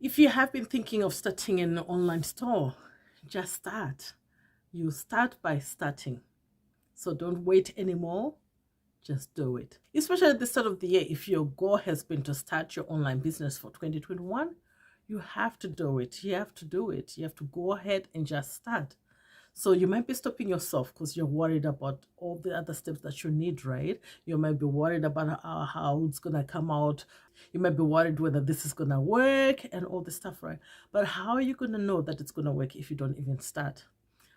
If you have been thinking of starting an online store, just start. You start by starting. So don't wait anymore. Just do it. Especially at the start of the year, if your goal has been to start your online business for 2021, you have to do it. You have to do it. You have to go ahead and just start. So you might be stopping yourself because you're worried about all the other steps that you need, right? You might be worried about how it's going to come out. You might be worried whether this is going to work and all this stuff, right? But how are you going to know that it's going to work if you don't even start?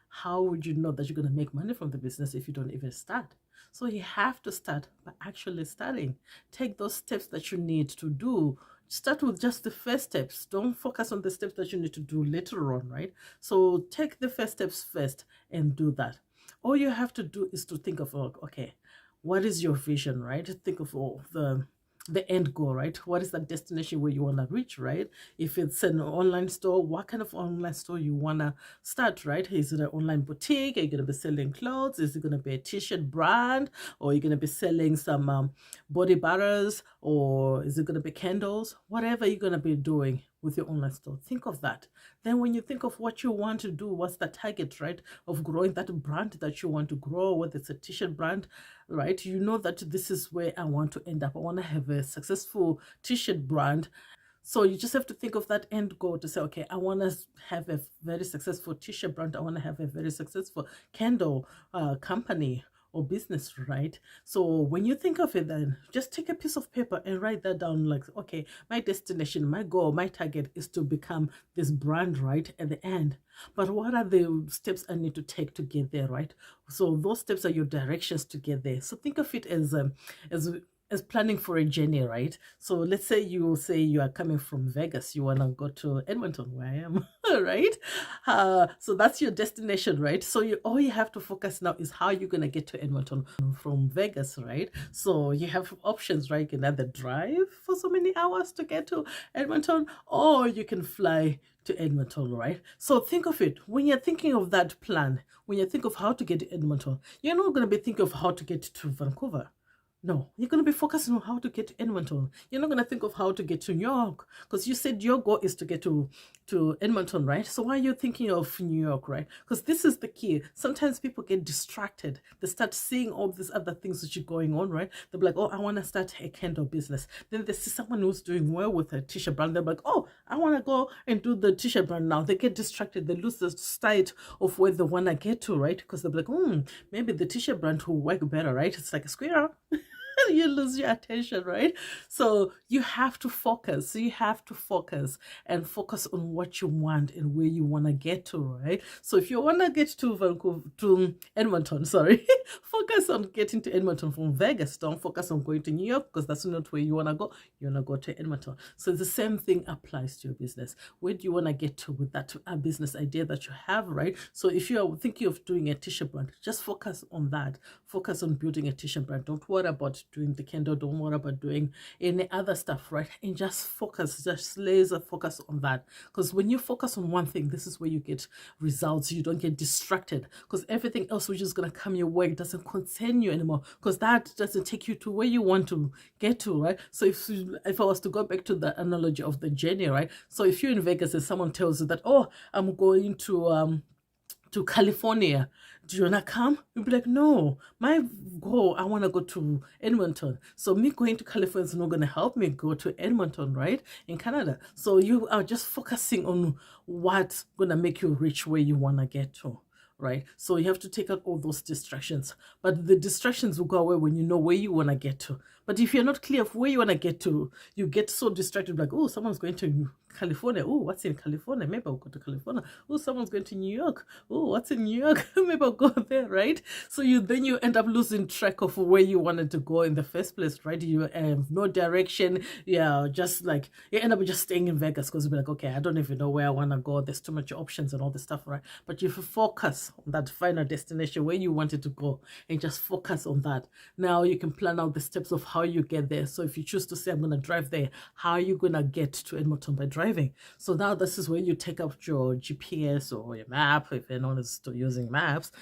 How would you know that you're going to make money from the business if you don't even start? So you have to start by actually starting. Take those steps that you need to do. Start with just the first steps. Don't focus on the steps that you need to do later on, right? So take the first steps first and do that. All you have to do is to think of, okay, what is your vision, right? Think of all the end goal, right? What is that destination where you want to reach, right? If it's an online store, what kind of online store you want to start, right? Is it an online boutique? Are you going to be selling clothes? Is it going to be a t-shirt brand? Or are you going to be selling some body butters? Or is it going to be candles? Whatever you're going to be doing with your online store, think of that. Then when you think of what you want to do, what's the target, right, of growing that brand that you want to grow, whether it's a t-shirt brand, right? You know that this is where I want to end up. I want to have a successful t-shirt brand. So you just have to think of that end goal to say, okay, I want to have a very successful t-shirt brand. I want to have a very successful candle company or business, right? So when you think of it, then just take a piece of paper and write that down. Like, okay, my destination, my goal, my target is to become this brand, right, at the end. But what are the steps I need to take to get there, right? So those steps are your directions to get there. So think of it as planning for a journey, right? So let's say you are coming from Vegas, you want to go to Edmonton, where I am, right? So that's your destination, right? So all you have to focus now is how you're going to get to Edmonton from Vegas, right? So you have options, right? You can either drive for so many hours to get to Edmonton, or you can fly to Edmonton, right? So think of it, when you're thinking of that plan, when you think of how to get to Edmonton, you're not going to be thinking of how to get to Vancouver. No, you're going to be focusing on how to get to Edmonton. You're not going to think of how to get to New York because you said your goal is to get to Edmonton, right? So why are you thinking of New York, right? Because this is the key. Sometimes people get distracted. They start seeing all these other things that are going on, right? They'll be like, oh, I want to start a candle business. Then they see someone who's doing well with a t-shirt brand. They're like, oh, I want to go and do the t-shirt brand now. They get distracted. They lose the sight of where they want to get to, right? Because they'll be like, maybe the t-shirt brand will work better, right? It's like a squirrel. You lose your attention, right? So you have to focus. You have to focus and focus on what you want and where you want to get to, right? So if you want to get to Vancouver, to Edmonton, sorry, focus on getting to Edmonton from Vegas. Don't focus on going to New York because that's not where you want to go. You want to go to Edmonton. So the same thing applies to your business. Where do you want to get to with that business idea that you have, right? So if you are thinking of doing a t-shirt brand, just focus on that. Focus on building a t-shirt brand. Don't worry about doing the candle. Don't worry about doing any other stuff, right? And just focus, just laser focus on that. Because when you focus on one thing, this is where you get results. You don't get distracted because everything else which is going to come your way doesn't concern you anymore because that doesn't take you to where you want to get to, right? So if I was to go back to the analogy of the journey, right? So if you're in Vegas and someone tells you that, oh, I'm going to California, do you want to come? You'll be like, no, my goal, I want to go to Edmonton. So me going to California is not going to help me go to Edmonton, right? In Canada. So you are just focusing on what's going to make you reach where you want to get to. Right? So you have to take out all those distractions. But the distractions will go away when you know where you want to get to. But if you're not clear of where you want to get to, you get so distracted, like, oh, someone's going to California. Oh, what's in California? Maybe I'll go to California. Oh, someone's going to New York. Oh, what's in New York? Maybe I'll go there, right? So then you end up losing track of where you wanted to go in the first place, right? You have no direction. Yeah, just like you end up just staying in Vegas because you'll be like, okay, I don't even know where I want to go. There's too much options and all this stuff, right? But if you focus on that final destination where you wanted to go and just focus on that, now you can plan out the steps of how you get there. So if you choose to say, I'm going to drive there, how are you going to get to Edmonton by driving? So now this is where you take out your GPS or your map, if anyone is still using maps,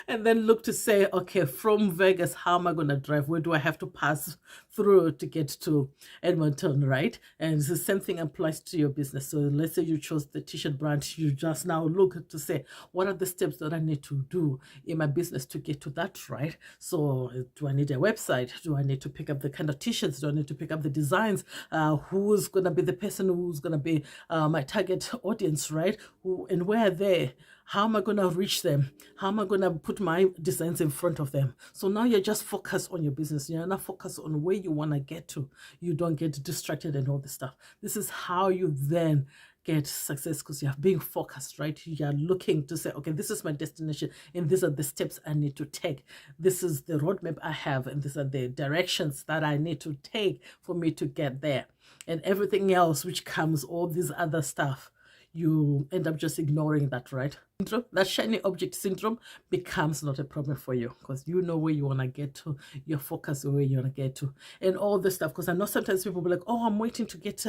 and then look to say, okay, from Vegas, how am I going to drive? Where do I have to pass through to get to Edmonton, right? And the same thing applies to your business. So let's say you chose the t-shirt brand, you just now look to say, what are the steps that I need to do in my business to get to that, right? So do I need a website? Do I need to pick up the kind of t-shirts? Do I need to pick up the designs? Who's going to be the person who's going to be my target audience, right? Who and where are they? How am I going to reach them? How am I going to put my designs in front of them? So now you're just focused on your business. You're not focused on where you want to get to. You don't get distracted and all this stuff. This is how you then get success, because you're being focused, right? You're looking to say, okay, this is my destination and these are the steps I need to take. This is the roadmap I have and these are the directions that I need to take for me to get there. And everything else which comes, all this other stuff, you end up just ignoring that, right? That shiny object syndrome becomes not a problem for you because you know where you want to get to, your focus where you want to get to, and all this stuff. Because I know sometimes people be like, oh, I'm waiting to get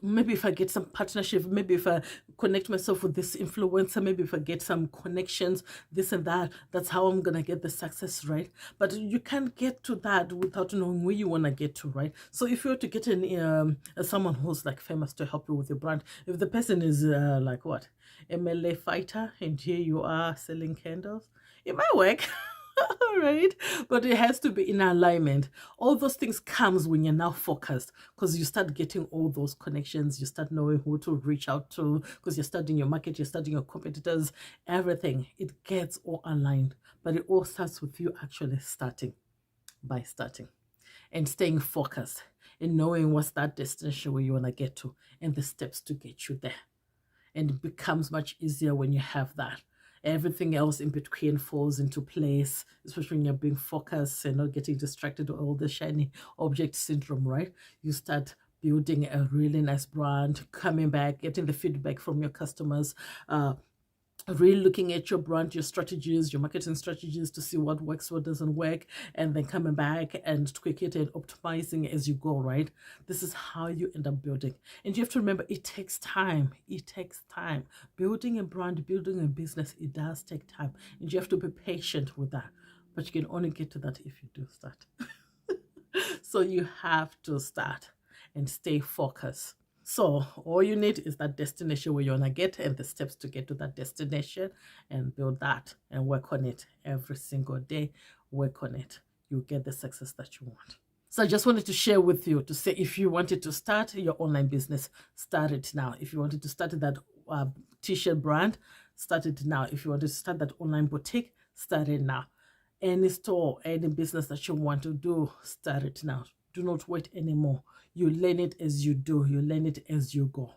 maybe if I get some partnership, maybe if I connect myself with this influencer, maybe if I get some connections, this and that, that's how I'm gonna get the success, right? But you can't get to that without knowing where you want to get to, right? So if you were to get someone who's like famous to help you with your brand, if the person is like what, MLA fighter, and here you are selling candles, it might work. All right, but it has to be in alignment. All those things comes when you're now focused, because you start getting all those connections, you start knowing who to reach out to, because you're studying your market, you're studying your competitors, everything, it gets all aligned. But it all starts with you actually starting and staying focused and knowing what's that destination where you want to get to and the steps to get you there. And it becomes much easier when you have that. Everything else in between falls into place, especially when you're being focused and not getting distracted with all the shiny object syndrome, right? You start building a really nice brand, coming back, getting the feedback from your customers, really looking at your brand, your strategies, your marketing strategies to see what works, what doesn't work, and then coming back and tweak it and optimizing as you go, right? This is how you end up building. And you have to remember, it takes time. It takes time. Building a brand, building a business, it does take time. And you have to be patient with that. But you can only get to that if you do start. So you have to start and stay focused. So all you need is that destination where you want to get and the steps to get to that destination, and build that and work on it every single day. Work on it. You'll get the success that you want. So I just wanted to share with you to say, if you wanted to start your online business, start it now. If you wanted to start that t-shirt brand, start it now. If you wanted to start that online boutique, start it now. Any store, any business that you want to do, start it now. Do not wait anymore. You learn it as you do. You learn it as you go.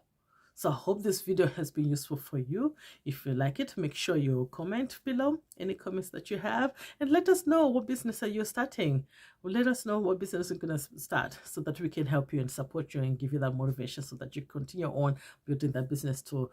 So I hope this video has been useful for you. If you like it, make sure you comment below any comments that you have, and let us know what business are you starting. Well, let us know what business you're going to start so that we can help you and support you and give you that motivation so that you continue on building that business to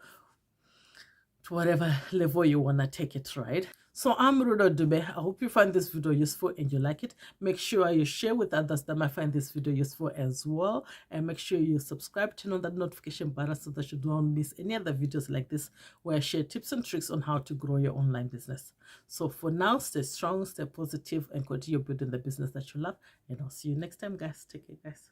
whatever level you want to take it, right? So I'm Rudo Dube. I hope you find this video useful and you like it. Make sure you share with others that might find this video useful as well. And make sure you subscribe, turn on that notification button so that you don't miss any other videos like this where I share tips and tricks on how to grow your online business. So for now, stay strong, stay positive, and continue building the business that you love. And I'll see you next time, guys. Take care, guys.